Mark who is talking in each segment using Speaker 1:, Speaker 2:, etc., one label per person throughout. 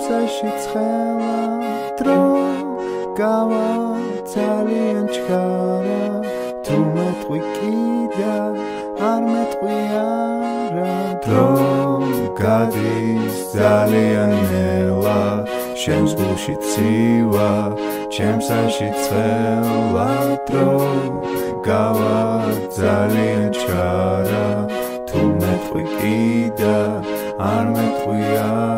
Speaker 1: ჩემსაში ცხელა დრო გავა ძალიან ჩქარა თუ მეტყვი კიდე არ მეტყვი არა დრო გადის ძალიან ნელა შენს გულში ცივა ჩემსაში ცხელა დრო გავა ძალიან ჩქარა თუ მეტყვი კიდე არ მეტყვი არა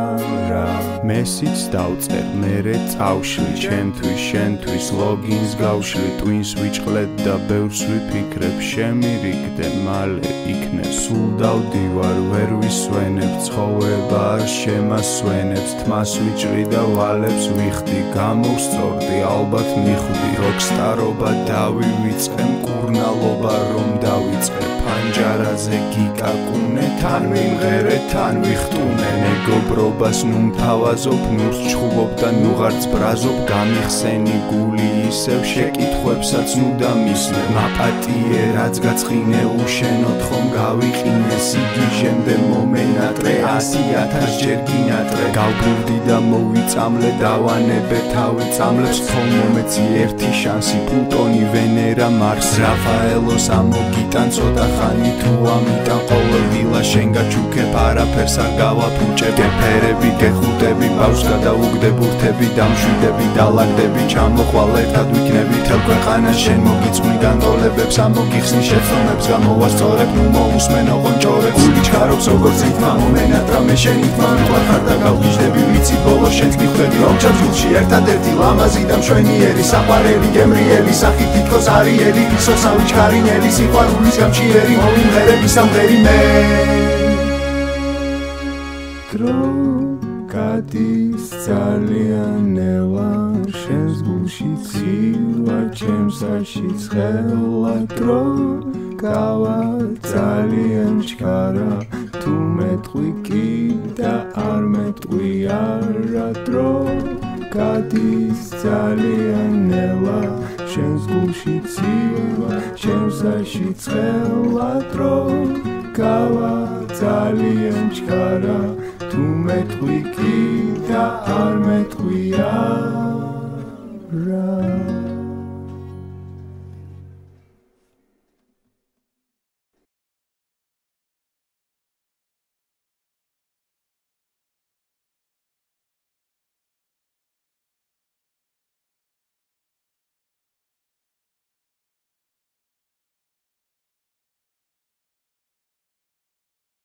Speaker 1: მესიც დავწერ მერე წავშლი ჩემთვის შენთვის ლოგინს გავშლი ტვინს ვიჭყლეთ და ბევრს ვიფიქრებ შემირიგდე მალე იქნებ სულ დავდივარ ვერ ვისვენებ ცხოვრება არ შემასვენებს თმას ვიჭრი და ვალებს ვიხდი გამოვსწორდი ალბათ მიხვდი როკსტარობა დავივიწყე მკურნალობა რომ დავიწყე ფანჯარაზე გიკაკუნე თან მიმღერე თან ვიხტუნე მეგობრობას ნუ მთავაზობ ნურს ჩხუბობ და ნუ ღარც ბრაზობ გამიხსენი გული ისევ შეკითხვებსაც ნუ დამისმე მაპატიე რაც გაწყინე უშენოდ ხომ გავიყინე სიგიჟემდე მომენატრე 100,000 ჯერ გინატრე გავბრუნდი და მოვიწამლე დავანებე თავი წამლებს ხომ მომეცი ერთი შანსი პლუტონი ვენერა მარსი რაფაელოს ამოგიტან ცოტა ხანი თუ ამიტან ყოველ დილა შენ გაჩუქებ არაფერს არ გავაფუჭებ გეფერები გეხუტები ბავშვს გადაუგდე ბურთები დამშვიდები დალაგდები ჩამოყვალ ერთად ვიქნები თელ ქვეყანა შენ მოგიწვნი განდოლებებს ამოგიხსნი შეცდომებს გამოვასწორებ ნუ მოусმენო ყონჭორებს გული ჩქარობს როგორც რითმა მომენატრა მე შენი თმა მიყარხარ და გავგიჟდები ვიცი ბოლოს შენს მიხვდები რომ ჩანს გულში ერთადერთი ლამაზი და მშვენიერი საყვარელი გემრიელი სახით თითქოს არიელი ისოსავი ჩქარინელი სიყვარულის გამჩიერი მომიმღერები სამღერი მე დრო გადის ძალიან ნელა შენს გულში ცივა ჩემსაში ცხელა დრო გავა ძალიან ჩქარა თუ მეტყვი კიდე არ მეტყვი არა დრო გადის ძალიან ნელა შენს გულში ცივა ჩემსაში ცხელა დრო გავა ძალიან ჩქარა თუ მეტყვი კიდე არ მეტყვი არა